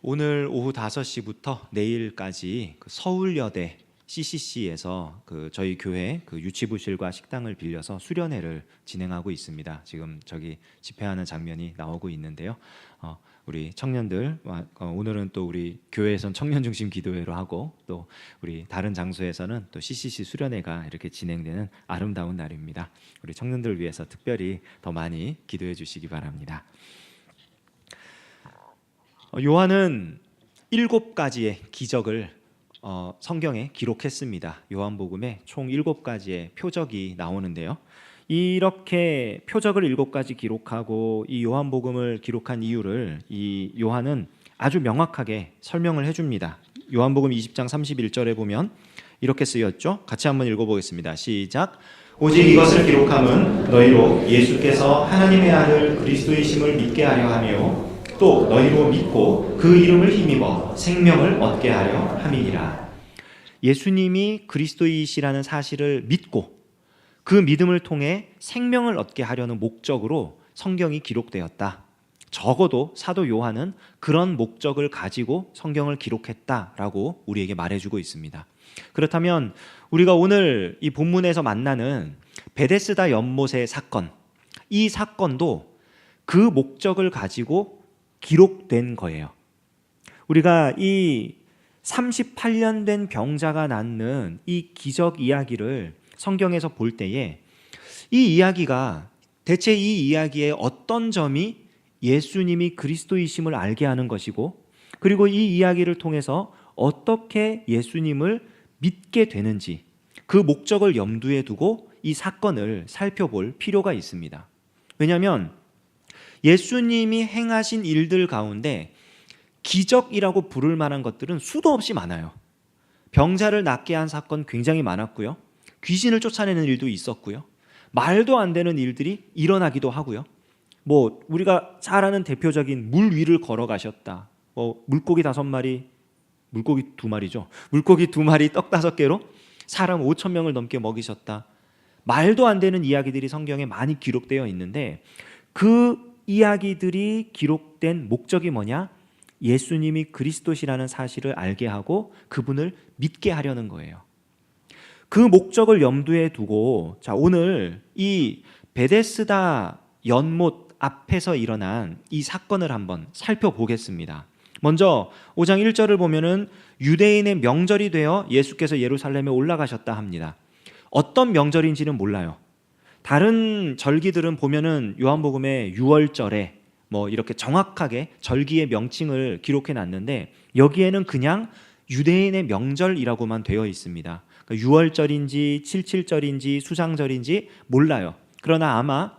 오늘 오후 5시부터 내일까지 서울여대 CCC에서 저희 교회 유치부실과 식당을 빌려서 수련회를 진행하고 있습니다. 지금 저기 집회하는 장면이 나오고 있는데요. 우리 청년들 오늘은 또 우리 교회에선 청년 중심 기도회로 하고 또 우리 다른 장소에서는 또 CCC 수련회가 이렇게 진행되는 아름다운 날입니다. 우리 청년들을 위해서 특별히 더 많이 기도해 주시기 바랍니다. 요한은 7가지의 기적을 성경에 기록했습니다. 요한복음에 총 7가지의 표적이 나오는데요. 이렇게 표적을 7가지 기록하고 이 요한복음을 기록한 이유를 이 요한은 아주 명확하게 설명을 해줍니다. 요한복음 20장 31절에 보면 이렇게 쓰였죠. 같이 한번 읽어보겠습니다. 시작. 오직 이것을 기록함은 너희로 예수께서 하나님의 아들 그리스도이심을 믿게 하려 하며 또 너희로 믿고 그 이름을 힘입어 생명을 얻게 하려 함이니라. 예수님이 그리스도이시라는 사실을 믿고 그 믿음을 통해 생명을 얻게 하려는 목적으로 성경이 기록되었다. 적어도 사도 요한은 그런 목적을 가지고 성경을 기록했다라고 우리에게 말해주고 있습니다. 그렇다면 우리가 오늘 이 본문에서 만나는 베데스다 연못의 사건, 이 사건도 그 목적을 가지고 기록된 거예요. 우리가 이 38년 된 병자가 낫는 이 기적 이야기를 성경에서 볼 때에 이 이야기가 대체 이 이야기의 어떤 점이 예수님이 그리스도이심을 알게 하는 것이고 그리고 이 이야기를 통해서 어떻게 예수님을 믿게 되는지 그 목적을 염두에 두고 이 사건을 살펴볼 필요가 있습니다. 왜냐하면 예수님이 행하신 일들 가운데 기적이라고 부를 만한 것들은 수도 없이 많아요. 병자를 낫게 한 사건 굉장히 많았고요. 귀신을 쫓아내는 일도 있었고요. 말도 안 되는 일들이 일어나기도 하고요. 우리가 잘 아는 대표적인 물 위를 걸어가셨다. 물고기 5마리, 물고기 2마리죠. 물고기 2마리 떡 5개로 사람 5,000명을 넘게 먹이셨다. 말도 안 되는 이야기들이 성경에 많이 기록되어 있는데 그 이야기들이 기록된 목적이 뭐냐? 예수님이 그리스도시라는 사실을 알게 하고 그분을 믿게 하려는 거예요. 그 목적을 염두에 두고 오늘 이 베데스다 연못 앞에서 일어난 이 사건을 한번 살펴보겠습니다. 먼저 5장 1절을 보면은 유대인의 명절이 되어 예수께서 예루살렘에 올라가셨다 합니다. 어떤 명절인지는 몰라요. 다른 절기들은 보면은 요한복음에 6월절에 이렇게 정확하게 절기의 명칭을 기록해 놨는데 여기에는 그냥 유대인의 명절이라고만 되어 있습니다. 그러니까 6월절인지 77절인지 수상절인지 몰라요. 그러나 아마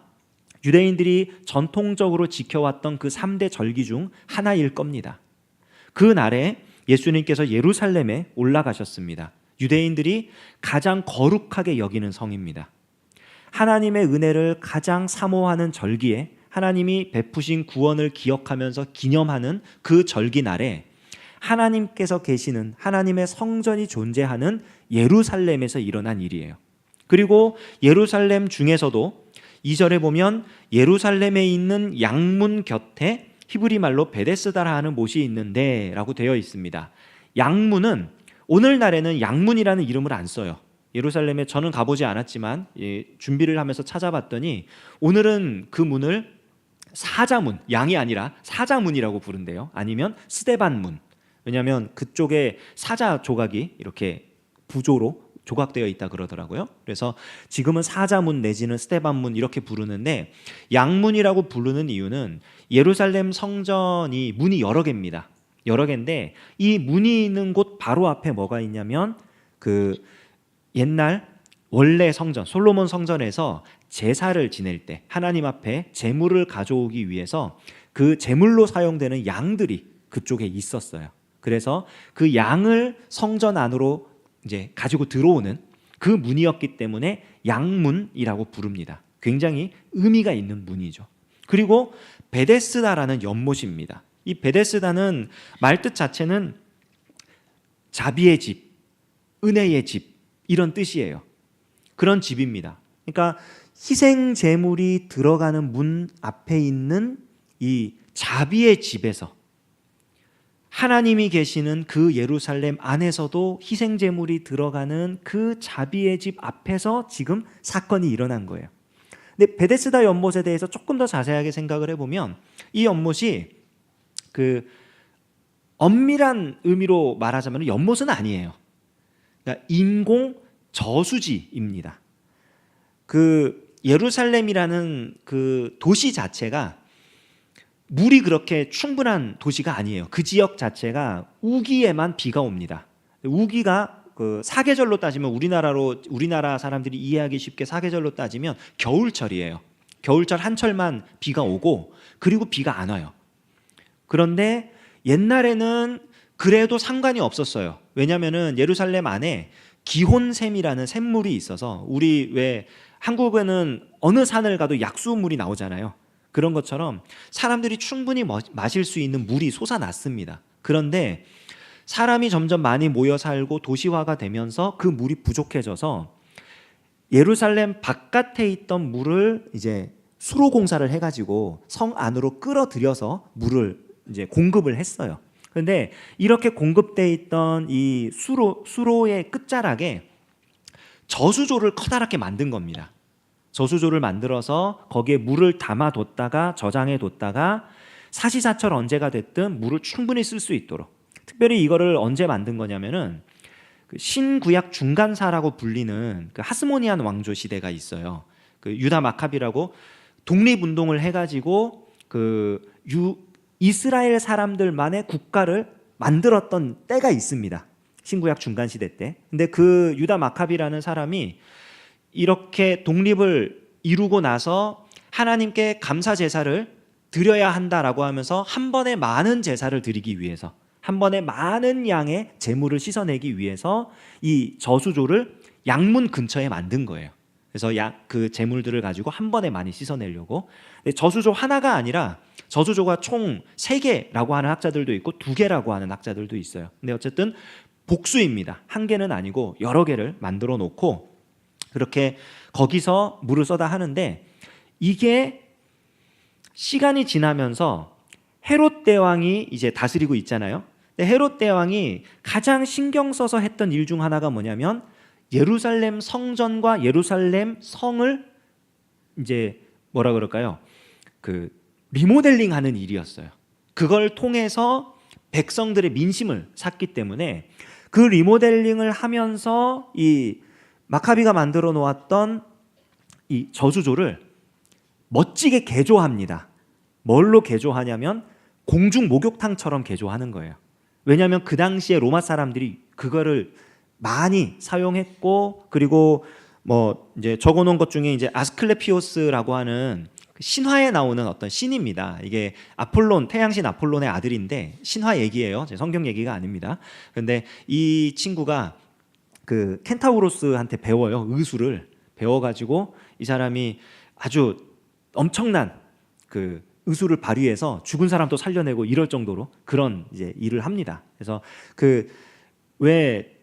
유대인들이 전통적으로 지켜왔던 그 3대 절기 중 하나일 겁니다. 그 날에 예수님께서 예루살렘에 올라가셨습니다. 유대인들이 가장 거룩하게 여기는 성입니다. 하나님의 은혜를 가장 사모하는 절기에 하나님이 베푸신 구원을 기억하면서 기념하는 그 절기 날에 하나님께서 계시는 하나님의 성전이 존재하는 예루살렘에서 일어난 일이에요. 그리고 예루살렘 중에서도 2절에 보면 예루살렘에 있는 양문 곁에 히브리 말로 베데스다라 하는 못이 있는데 라고 되어 있습니다. 양문은 오늘날에는 양문이라는 이름을 안 써요. 예루살렘에 저는 가보지 않았지만 준비를 하면서 찾아봤더니 오늘은 그 문을 사자문, 양이 아니라 사자문이라고 부른대요. 아니면 스데반문. 왜냐하면 그쪽에 사자 조각이 이렇게 부조로 조각되어 있다 그러더라고요. 그래서 지금은 사자문 내지는 스데반문 이렇게 부르는데 양문이라고 부르는 이유는 예루살렘 성전이 문이 여러 개입니다. 여러 개인데 이 문이 있는 곳 바로 앞에 뭐가 있냐면 옛날 원래 성전, 솔로몬 성전에서 제사를 지낼 때 하나님 앞에 제물을 가져오기 위해서 그 제물로 사용되는 양들이 그쪽에 있었어요. 그래서 그 양을 성전 안으로 이제 가지고 들어오는 그 문이었기 때문에 양문이라고 부릅니다. 굉장히 의미가 있는 문이죠. 그리고 베데스다라는 연못입니다. 이 베데스다는 말뜻 자체는 자비의 집, 은혜의 집 이런 뜻이에요. 그런 집입니다. 그러니까 희생 제물이 들어가는 문 앞에 있는 이 자비의 집에서 하나님이 계시는 그 예루살렘 안에서도 희생 제물이 들어가는 그 자비의 집 앞에서 지금 사건이 일어난 거예요. 근데 베데스다 연못에 대해서 조금 더 자세하게 생각을 해보면 이 연못이 그 엄밀한 의미로 말하자면 연못은 아니에요. 그러니까 인공 저수지입니다. 그 예루살렘이라는 그 도시 자체가 물이 그렇게 충분한 도시가 아니에요. 그 지역 자체가 우기에만 비가 옵니다. 우기가 그 사계절로 따지면 우리나라 사람들이 이해하기 쉽게 사계절로 따지면 겨울철이에요. 겨울철 한철만 비가 오고 그리고 비가 안 와요. 그런데 옛날에는 그래도 상관이 없었어요. 왜냐하면은 예루살렘 안에 기혼샘이라는 샘물이 있어서 우리 왜 한국에는 어느 산을 가도 약수물이 나오잖아요. 그런 것처럼 사람들이 충분히 마실 수 있는 물이 솟아났습니다. 그런데 사람이 점점 많이 모여 살고 도시화가 되면서 그 물이 부족해져서 예루살렘 바깥에 있던 물을 이제 수로 공사를 해가지고 성 안으로 끌어들여서 물을 이제 공급을 했어요. 그런데 이렇게 공급돼 있던 이 수로의 끝자락에 저수조를 커다랗게 만든 겁니다. 저수조를 만들어서 거기에 물을 담아뒀다가 저장해뒀다가 사시사철 언제가 됐든 물을 충분히 쓸 수 있도록. 특별히 이거를 언제 만든 거냐면은 그 신구약 중간사라고 불리는 그 하스모니안 왕조 시대가 있어요. 그 유다 마카비라고 독립운동을 해가지고 그 이스라엘 사람들만의 국가를 만들었던 때가 있습니다. 신구약 중간 시대 때. 근데 그 유다 마카비라는 사람이 이렇게 독립을 이루고 나서 하나님께 감사 제사를 드려야 한다라고 하면서 한 번에 많은 제사를 드리기 위해서, 한 번에 많은 양의 제물을 씻어내기 위해서 이 저수조를 양문 근처에 만든 거예요. 그래서 그 제물들을 가지고 한 번에 많이 씻어내려고. 저수조 하나가 아니라 저수조가 총 3개라고 하는 학자들도 있고 2개라고 하는 학자들도 있어요. 근데 어쨌든 복수입니다. 한 개는 아니고 여러 개를 만들어 놓고 그렇게 거기서 물을 쏟아 하는데, 이게 시간이 지나면서 헤롯 대왕이 이제 다스리고 있잖아요. 근데 헤롯 대왕이 가장 신경 써서 했던 일 중 하나가 뭐냐면 예루살렘 성전과 예루살렘 성을 이제 뭐라 그럴까요? 그 리모델링하는 일이었어요. 그걸 통해서 백성들의 민심을 샀기 때문에 그 리모델링을 하면서 이 마카비가 만들어 놓았던 이 저수조를 멋지게 개조합니다. 뭘로 개조하냐면 공중 목욕탕처럼 개조하는 거예요. 왜냐하면 그 당시에 로마 사람들이 그거를 많이 사용했고, 그리고 뭐 이제 적어놓은 것 중에 이제 아스클레피오스라고 하는 신화에 나오는 어떤 신입니다. 이게 아폴론, 태양신 아폴론의 아들인데 신화 얘기예요. 제 성경 얘기가 아닙니다. 그런데 이 친구가 그 켄타우로스한테 배워요. 의술을 배워가지고 이 사람이 아주 엄청난 그 의술을 발휘해서 죽은 사람도 살려내고 이럴 정도로 그런 이제 일을 합니다. 그래서 그 왜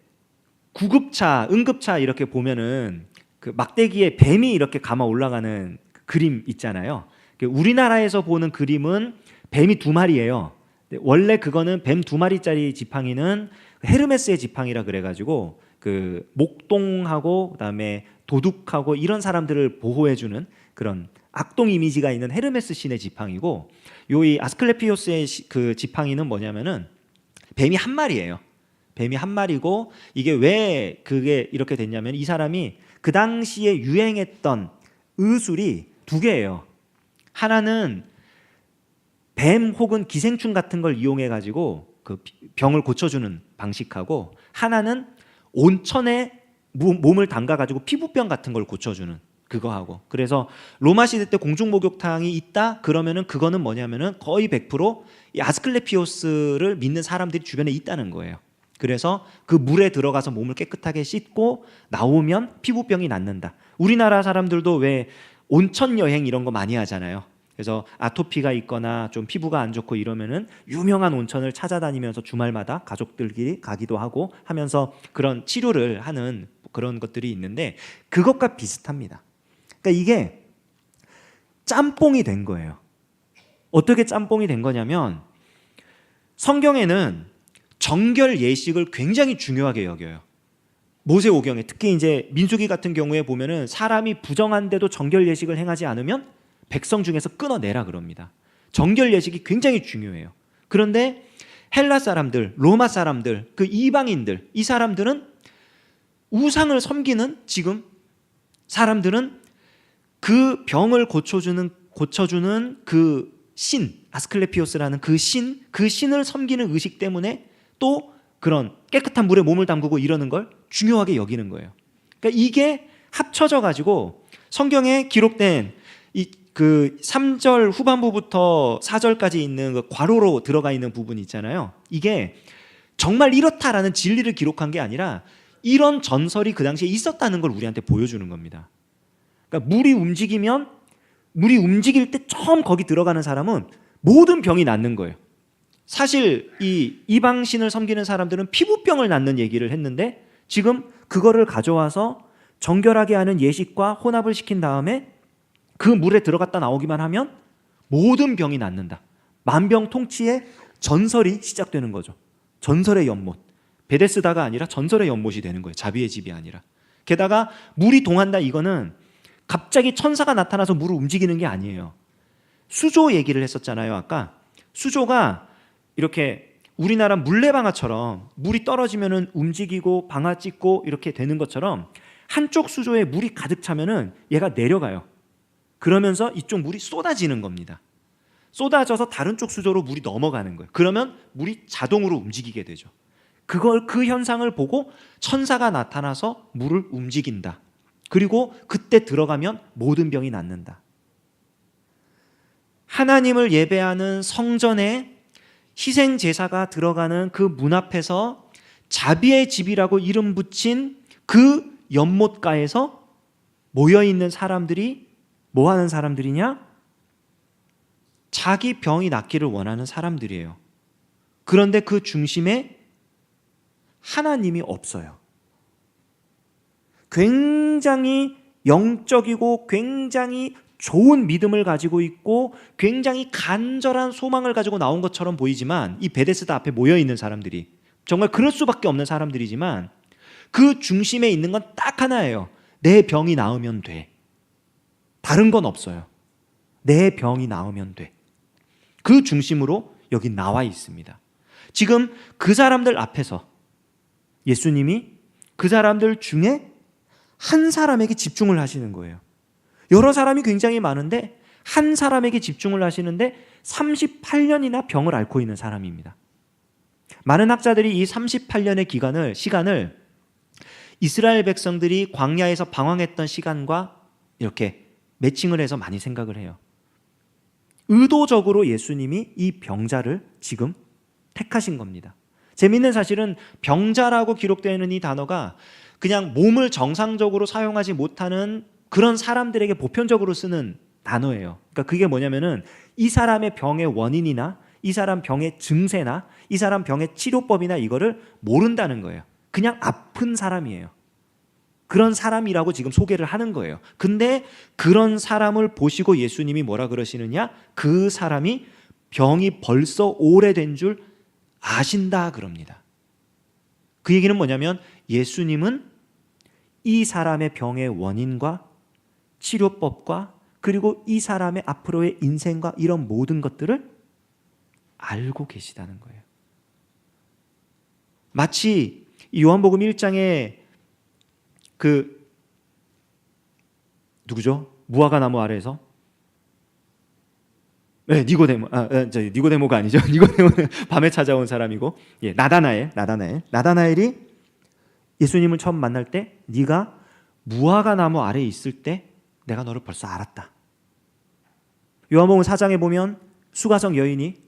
구급차, 응급차 이렇게 보면은 그 막대기에 뱀이 이렇게 감아 올라가는 그림 있잖아요. 우리나라에서 보는 그림은 뱀이 2마리예요. 원래 그거는 뱀 2마리짜리 지팡이는 헤르메스의 지팡이라 그래가지고 그 목동하고 그다음에 도둑하고 이런 사람들을 보호해주는 그런 악동 이미지가 있는 헤르메스 신의 지팡이고, 이 아스클레피오스의 그 지팡이는 뭐냐면은 뱀이 1마리예요. 뱀이 1마리고, 이게 왜 그게 이렇게 됐냐면 이 사람이 그 당시에 유행했던 의술이 2개예요. 하나는 뱀 혹은 기생충 같은 걸 이용해 가지고 그 병을 고쳐주는 방식하고, 하나는 온천에 몸을 담가 가지고 피부병 같은 걸 고쳐주는 그거 하고. 그래서 로마 시대 때 공중 목욕탕이 있다 그러면은 그거는 뭐냐면은 거의 100% 아스클레피오스를 믿는 사람들이 주변에 있다는 거예요. 그래서 그 물에 들어가서 몸을 깨끗하게 씻고 나오면 피부병이 낫는다. 우리나라 사람들도 왜 온천 여행 이런 거 많이 하잖아요. 그래서 아토피가 있거나 좀 피부가 안 좋고 이러면은 유명한 온천을 찾아다니면서 주말마다 가족들끼리 가기도 하고 하면서 그런 치료를 하는 그런 것들이 있는데, 그것과 비슷합니다. 그러니까 이게 짬뽕이 된 거예요. 어떻게 짬뽕이 된 거냐면 성경에는 정결 예식을 굉장히 중요하게 여겨요. 모세오경에 특히 이제 민수기 같은 경우에 보면은 사람이 부정한데도 정결 예식을 행하지 않으면 백성 중에서 끊어내라 그럽니다. 정결 예식이 굉장히 중요해요. 그런데 헬라 사람들, 로마 사람들, 그 이방인들, 이 사람들은 우상을 섬기는 지금 사람들은 그 병을 고쳐주는 그 신, 아스클레피오스라는 그 신을 섬기는 의식 때문에 또 그런 깨끗한 물에 몸을 담그고 이러는 걸 중요하게 여기는 거예요. 그러니까 이게 합쳐져 가지고 성경에 기록된 그 3절 후반부부터 4절까지 있는 그 괄호로 들어가 있는 부분이 있잖아요. 이게 정말 이렇다라는 진리를 기록한 게 아니라 이런 전설이 그 당시에 있었다는 걸 우리한테 보여주는 겁니다. 그러니까 물이 움직일 때 처음 거기 들어가는 사람은 모든 병이 낫는 거예요. 사실 이 이방신을 섬기는 사람들은 피부병을 낫는 얘기를 했는데 지금 그거를 가져와서 정결하게 하는 예식과 혼합을 시킨 다음에 그 물에 들어갔다 나오기만 하면 모든 병이 낫는다. 만병통치의 전설이 시작되는 거죠. 전설의 연못. 베데스다가 아니라 전설의 연못이 되는 거예요. 자비의 집이 아니라. 게다가 물이 동한다 이거는 갑자기 천사가 나타나서 물을 움직이는 게 아니에요. 수조 얘기를 했었잖아요. 아까 수조가 이렇게 우리나라 물레방아처럼 물이 떨어지면은 움직이고 방아 찢고 이렇게 되는 것처럼 한쪽 수조에 물이 가득 차면은 얘가 내려가요. 그러면서 이쪽 물이 쏟아지는 겁니다. 쏟아져서 다른 쪽 수조로 물이 넘어가는 거예요. 그러면 물이 자동으로 움직이게 되죠. 그 현상을 보고 천사가 나타나서 물을 움직인다. 그리고 그때 들어가면 모든 병이 낫는다. 하나님을 예배하는 성전에 희생 제사가 들어가는 그 문 앞에서 자비의 집이라고 이름 붙인 그 연못가에서 모여 있는 사람들이 뭐 하는 사람들이냐? 자기 병이 낫기를 원하는 사람들이에요. 그런데 그 중심에 하나님이 없어요. 굉장히 영적이고 굉장히 좋은 믿음을 가지고 있고 굉장히 간절한 소망을 가지고 나온 것처럼 보이지만 이 베데스다 앞에 모여있는 사람들이 정말 그럴 수밖에 없는 사람들이지만 그 중심에 있는 건 딱 하나예요. 내 병이 나으면 돼. 다른 건 없어요. 내 병이 나으면 돼. 그 중심으로 여기 나와 있습니다. 지금 그 사람들 앞에서 예수님이 그 사람들 중에 한 사람에게 집중을 하시는 거예요. 여러 사람이 굉장히 많은데 한 사람에게 집중을 하시는데 38년이나 병을 앓고 있는 사람입니다. 많은 학자들이 이 38년의 시간을 이스라엘 백성들이 광야에서 방황했던 시간과 이렇게 매칭을 해서 많이 생각을 해요. 의도적으로 예수님이 이 병자를 지금 택하신 겁니다. 재미있는 사실은 병자라고 기록되어 있는 이 단어가 그냥 몸을 정상적으로 사용하지 못하는 그런 사람들에게 보편적으로 쓰는 단어예요. 그러니까 그게 뭐냐면은 이 사람의 병의 원인이나 이 사람 병의 증세나 이 사람 병의 치료법이나 이거를 모른다는 거예요. 그냥 아픈 사람이에요. 그런 사람이라고 지금 소개를 하는 거예요. 근데 그런 사람을 보시고 예수님이 뭐라 그러시느냐? 그 사람이 병이 벌써 오래된 줄 아신다 그럽니다. 그 얘기는 뭐냐면 예수님은 이 사람의 병의 원인과 치료법과 그리고 이 사람의 앞으로의 인생과 이런 모든 것들을 알고 계시다는 거예요. 마치 요한복음 1장에 그 누구죠? 무화과 나무 아래에서 니고데모가 아니죠. 니고데모는 밤에 찾아온 사람이고 나다나엘이 예수님을 처음 만날 때 네가 무화과 나무 아래에 있을 때 내가 너를 벌써 알았다. 요한복음 4장에 보면 수가성 여인이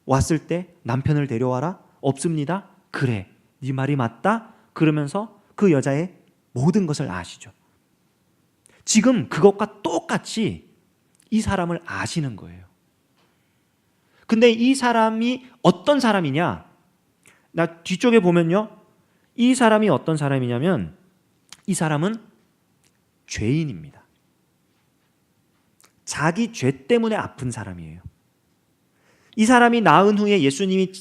왔을 때 남편을 데려와라. 없습니다. 그래, 네 말이 맞다. 그러면서 그 여자의 모든 것을 아시죠. 지금 그것과 똑같이 이 사람을 아시는 거예요. 근데 이 사람이 어떤 사람이냐? 나 뒤쪽에 보면요. 이 사람이 어떤 사람이냐면 이 사람은 죄인입니다. 자기 죄 때문에 아픈 사람이에요. 이 사람이 나은 후에 예수님이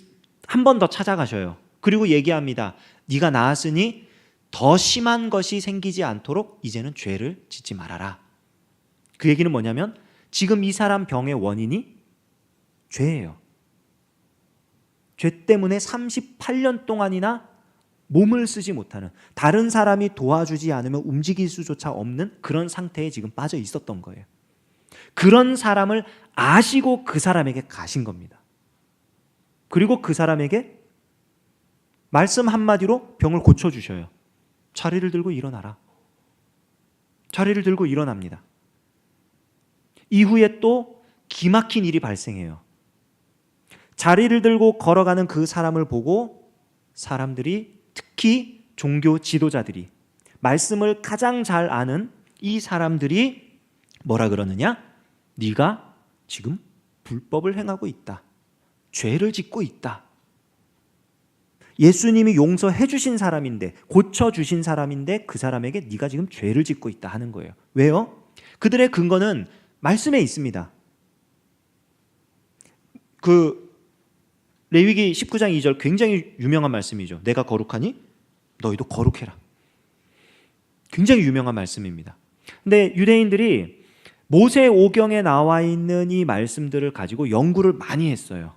한 번 더 찾아가셔요. 그리고 얘기합니다. 네가 나았으니 더 심한 것이 생기지 않도록 이제는 죄를 짓지 말아라. 그 얘기는 뭐냐면 지금 이 사람 병의 원인이 죄예요. 죄 때문에 38년 동안이나 몸을 쓰지 못하는, 다른 사람이 도와주지 않으면 움직일 수조차 없는 그런 상태에 지금 빠져 있었던 거예요. 그런 사람을 아시고 그 사람에게 가신 겁니다. 그리고 그 사람에게 말씀 한마디로 병을 고쳐주셔요. 자리를 들고 일어나라. 자리를 들고 일어납니다. 이후에 또 기막힌 일이 발생해요. 자리를 들고 걸어가는 그 사람을 보고 사람들이, 특히 종교 지도자들이, 말씀을 가장 잘 아는 이 사람들이 뭐라 그러느냐? 네가 지금 불법을 행하고 있다. 죄를 짓고 있다. 예수님이 용서해 주신 사람인데, 고쳐주신 사람인데 그 사람에게 네가 지금 죄를 짓고 있다 하는 거예요. 왜요? 그들의 근거는 말씀에 있습니다. 레위기 19장 2절 굉장히 유명한 말씀이죠. 내가 거룩하니 너희도 거룩해라. 굉장히 유명한 말씀입니다. 근데 유대인들이 모세오경에 나와 있는 이 말씀들을 가지고 연구를 많이 했어요.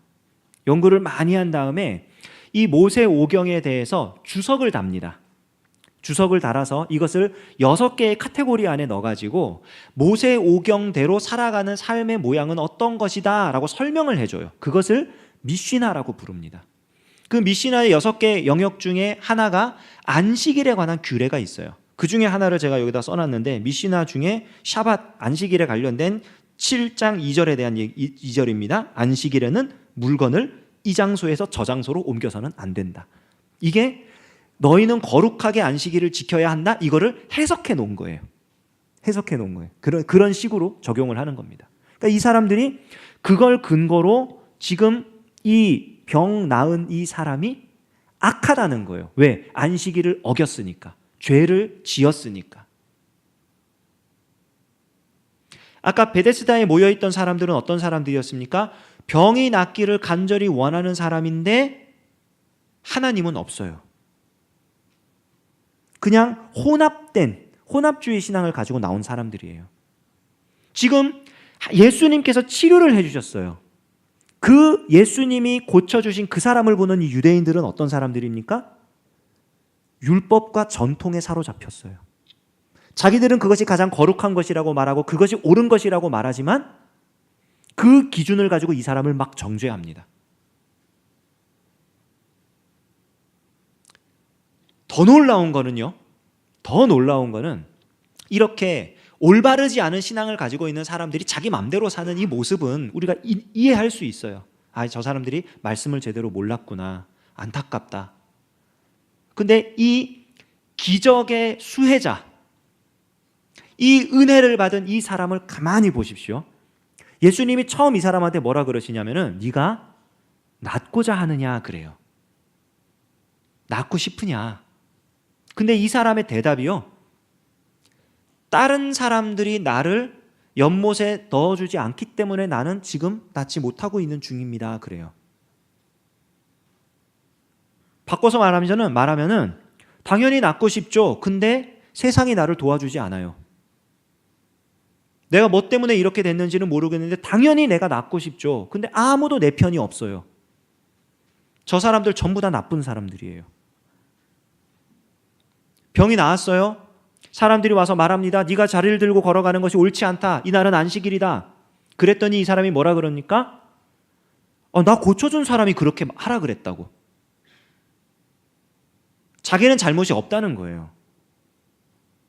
연구를 많이 한 다음에 이 모세오경에 대해서 주석을 답니다. 주석을 달아서 이것을 6개의 카테고리 안에 넣어가지고 모세오경대로 살아가는 삶의 모양은 어떤 것이다 라고 설명을 해줘요. 그것을 미시나라고 부릅니다. 그 미시나의 6개 영역 중에 하나가 안식일에 관한 규례가 있어요. 그 중에 하나를 제가 여기다 써놨는데, 미시나 중에 샤밧, 안식일에 관련된 7장 2절에 대한 2절입니다. 안식일에는 물건을 이 장소에서 저 장소로 옮겨서는 안 된다. 이게 너희는 거룩하게 안식일을 지켜야 한다, 이거를 해석해 놓은 거예요. 해석해 놓은 거예요. 그런 식으로 적용을 하는 겁니다. 그러니까 이 사람들이 그걸 근거로 지금 이 병 나은 이 사람이 악하다는 거예요. 왜? 안식일을 어겼으니까. 죄를 지었으니까. 아까 베데스다에 모여있던 사람들은 어떤 사람들이었습니까? 병이 낫기를 간절히 원하는 사람인데 하나님은 없어요. 그냥 혼합주의 신앙을 가지고 나온 사람들이에요. 지금 예수님께서 치료를 해주셨어요. 그 예수님이 고쳐주신 그 사람을 보는 이 유대인들은 어떤 사람들입니까? 율법과 전통에 사로잡혔어요. 자기들은 그것이 가장 거룩한 것이라고 말하고 그것이 옳은 것이라고 말하지만 그 기준을 가지고 이 사람을 막 정죄합니다. 더 놀라운 거는 이렇게 올바르지 않은 신앙을 가지고 있는 사람들이 자기 맘대로 사는 이 모습은 우리가 이해할 수 있어요. 아, 저 사람들이 말씀을 제대로 몰랐구나. 안타깝다. 근데 이 기적의 수혜자, 이 은혜를 받은 이 사람을 가만히 보십시오. 예수님이 처음 이 사람한테 뭐라 그러시냐면은 네가 낫고자 하느냐 그래요. 낫고 싶으냐. 근데 이 사람의 대답이요, 다른 사람들이 나를 연못에 넣어주지 않기 때문에 나는 지금 낫지 못하고 있는 중입니다 그래요. 바꿔서 말하면은 당연히 낫고 싶죠. 근데 세상이 나를 도와주지 않아요. 내가 뭐 때문에 이렇게 됐는지는 모르겠는데 당연히 내가 낫고 싶죠. 근데 아무도 내 편이 없어요. 저 사람들 전부 다 나쁜 사람들이에요. 병이 나았어요. 사람들이 와서 말합니다. 네가 자리를 들고 걸어가는 것이 옳지 않다. 이날은 안식일이다. 그랬더니 이 사람이 뭐라 그럽니까? 나 고쳐준 사람이 그렇게 하라 그랬다고. 자기는 잘못이 없다는 거예요.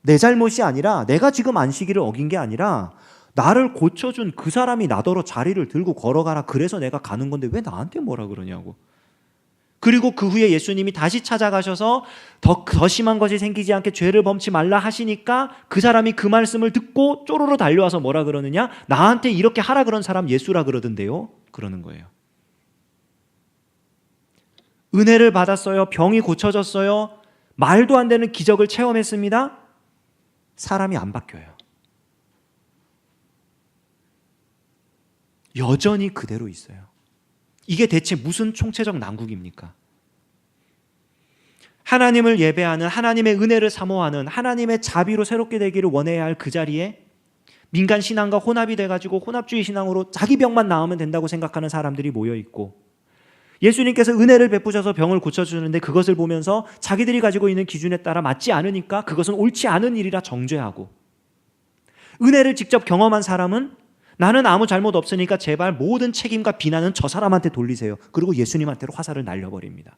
내 잘못이 아니라, 내가 지금 안식일을 어긴 게 아니라 나를 고쳐준 그 사람이 나더러 자리를 들고 걸어가라 그래서 내가 가는 건데 왜 나한테 뭐라 그러냐고. 그리고 그 후에 예수님이 다시 찾아가셔서 더 심한 것이 생기지 않게 죄를 범치 말라 하시니까 그 사람이 그 말씀을 듣고 쪼르르 달려와서 뭐라 그러느냐? 나한테 이렇게 하라 그런 사람 예수라 그러던데요? 그러는 거예요. 은혜를 받았어요. 병이 고쳐졌어요. 말도 안 되는 기적을 체험했습니다. 사람이 안 바뀌어요. 여전히 그대로 있어요. 이게 대체 무슨 총체적 난국입니까? 하나님을 예배하는, 하나님의 은혜를 사모하는, 하나님의 자비로 새롭게 되기를 원해야 할 그 자리에 민간 신앙과 혼합이 돼가지고 혼합주의 신앙으로 자기 병만 나으면 된다고 생각하는 사람들이 모여있고, 예수님께서 은혜를 베푸셔서 병을 고쳐주는데 그것을 보면서 자기들이 가지고 있는 기준에 따라 맞지 않으니까 그것은 옳지 않은 일이라 정죄하고, 은혜를 직접 경험한 사람은 나는 아무 잘못 없으니까 제발 모든 책임과 비난은 저 사람한테 돌리세요. 그리고 예수님한테로 화살을 날려버립니다.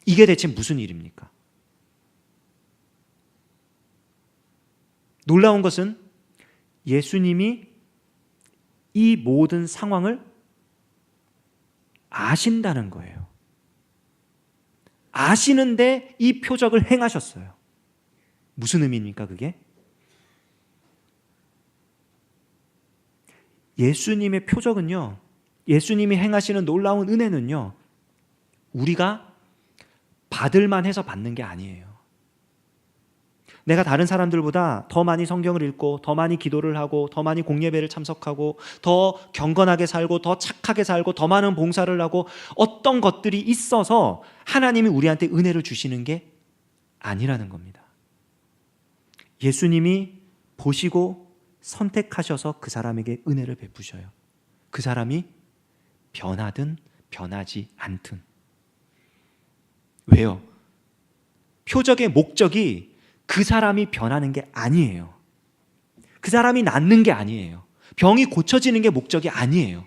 이게 대체 무슨 일입니까? 놀라운 것은 예수님이 이 모든 상황을 아신다는 거예요. 아시는데 이 표적을 행하셨어요. 무슨 의미입니까, 그게? 예수님의 표적은요, 예수님이 행하시는 놀라운 은혜는요, 우리가 받을만 해서 받는 게 아니에요. 내가 다른 사람들보다 더 많이 성경을 읽고, 더 많이 기도를 하고, 더 많이 공예배를 참석하고, 더 경건하게 살고, 더 착하게 살고, 더 많은 봉사를 하고, 어떤 것들이 있어서 하나님이 우리한테 은혜를 주시는 게 아니라는 겁니다. 예수님이 보시고 선택하셔서 그 사람에게 은혜를 베푸셔요. 그 사람이 변하든 변하지 않든. 왜요? 표적의 목적이 그 사람이 변하는 게 아니에요. 그 사람이 낫는 게 아니에요. 병이 고쳐지는 게 목적이 아니에요.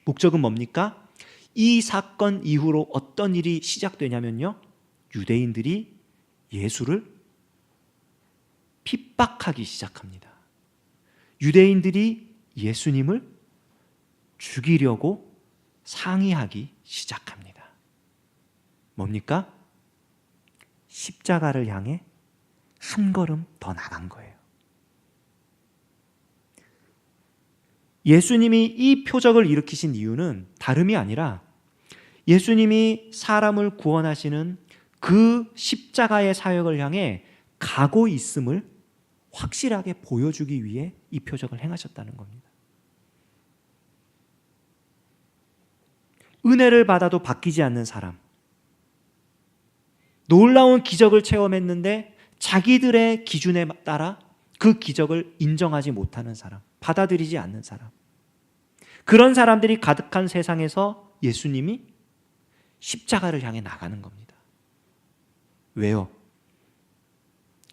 목적은 뭡니까? 이 사건 이후로 어떤 일이 시작되냐면요, 유대인들이 예수를 핍박하기 시작합니다. 유대인들이 예수님을 죽이려고 상의하기 시작합니다. 뭡니까? 십자가를 향해 한 걸음 더 나간 거예요. 예수님이 이 표적을 일으키신 이유는 다름이 아니라 예수님이 사람을 구원하시는 그 십자가의 사역을 향해 가고 있음을 확실하게 보여주기 위해 이 표적을 행하셨다는 겁니다. 은혜를 받아도 바뀌지 않는 사람, 놀라운 기적을 체험했는데 자기들의 기준에 따라 그 기적을 인정하지 못하는 사람, 받아들이지 않는 사람, 그런 사람들이 가득한 세상에서 예수님이 십자가를 향해 나가는 겁니다. 왜요?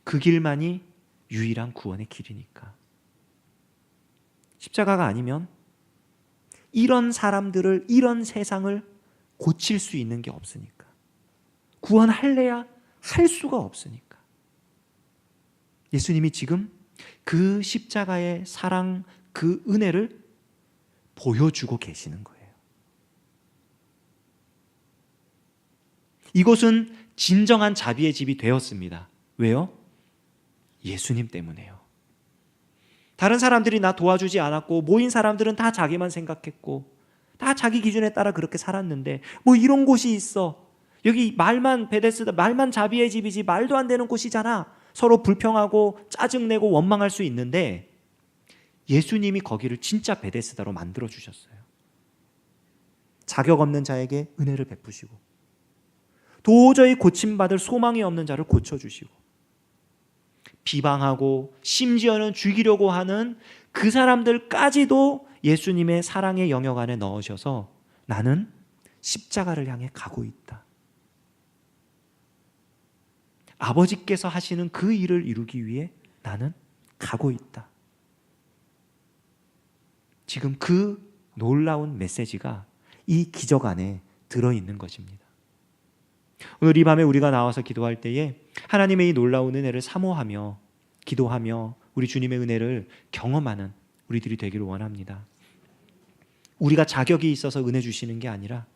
그 길만이 유일한 구원의 길이니까. 십자가가 아니면 이런 사람들을, 이런 세상을 고칠 수 있는 게 없으니까. 구원할래야 할 수가 없으니까. 예수님이 지금 그 십자가의 사랑, 그 은혜를 보여주고 계시는 거예요. 이곳은 진정한 자비의 집이 되었습니다. 왜요? 예수님 때문에요. 다른 사람들이 나 도와주지 않았고, 모인 사람들은 다 자기만 생각했고, 다 자기 기준에 따라 그렇게 살았는데, 뭐 이런 곳이 있어. 여기 말만 베데스다, 말만 자비의 집이지 말도 안 되는 곳이잖아. 서로 불평하고 짜증내고 원망할 수 있는데, 예수님이 거기를 진짜 베데스다로 만들어 주셨어요. 자격 없는 자에게 은혜를 베푸시고, 도저히 고침받을 소망이 없는 자를 고쳐주시고, 비방하고 심지어는 죽이려고 하는 그 사람들까지도 예수님의 사랑의 영역 안에 넣으셔서 나는 십자가를 향해 가고 있다. 아버지께서 하시는 그 일을 이루기 위해 나는 가고 있다. 지금 그 놀라운 메시지가 이 기적 안에 들어있는 것입니다. 오늘 이 밤에 우리가 나와서 기도할 때에 하나님의 이 놀라운 은혜를 사모하며 기도하며 우리 주님의 은혜를 경험하는 우리들이 되기를 원합니다. 우리가 자격이 있어서 은혜 주시는 게 아니라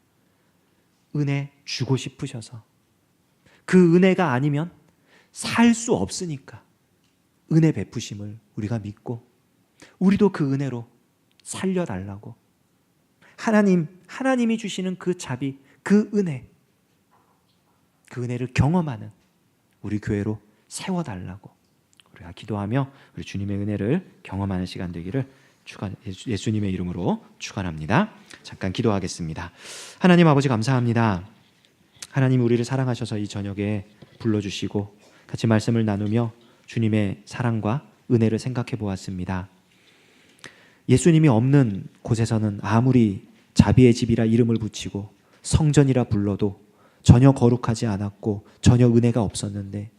은혜 주고 싶으셔서, 그 은혜가 아니면 살 수 없으니까 은혜 베푸심을 우리가 믿고, 우리도 그 은혜로 살려달라고, 하나님이 주시는 그 자비, 그 은혜를 경험하는 우리 교회로 세워달라고 우리가 기도하며 우리 주님의 은혜를 경험하는 시간 되기를 예수님의 이름으로 축원합니다. 잠깐 기도하겠습니다. 하나님 아버지 감사합니다. 하나님 우리를 사랑하셔서 이 저녁에 불러주시고 같이 말씀을 나누며 주님의 사랑과 은혜를 생각해 보았습니다. 예수님이 없는 곳에서는 아무리 자비의 집이라 이름을 붙이고 성전이라 불러도 전혀 거룩하지 않았고 전혀 은혜가 없었는데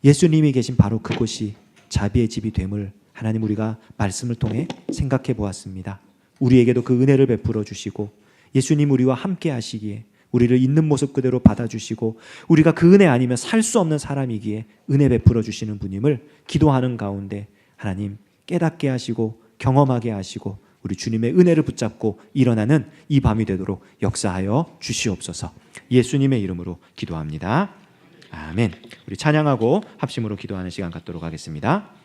예수님이 계신 바로 그곳이 자비의 집이 됨을 하나님 우리가 말씀을 통해 생각해 보았습니다. 우리에게도 그 은혜를 베풀어 주시고 예수님 우리와 함께 하시기에 우리를 있는 모습 그대로 받아주시고 우리가 그 은혜 아니면 살 수 없는 사람이기에 은혜 베풀어 주시는 분임을 기도하는 가운데 하나님 깨닫게 하시고 경험하게 하시고 우리 주님의 은혜를 붙잡고 일어나는 이 밤이 되도록 역사하여 주시옵소서. 예수님의 이름으로 기도합니다. 아멘. 우리 찬양하고 합심으로 기도하는 시간 갖도록 하겠습니다.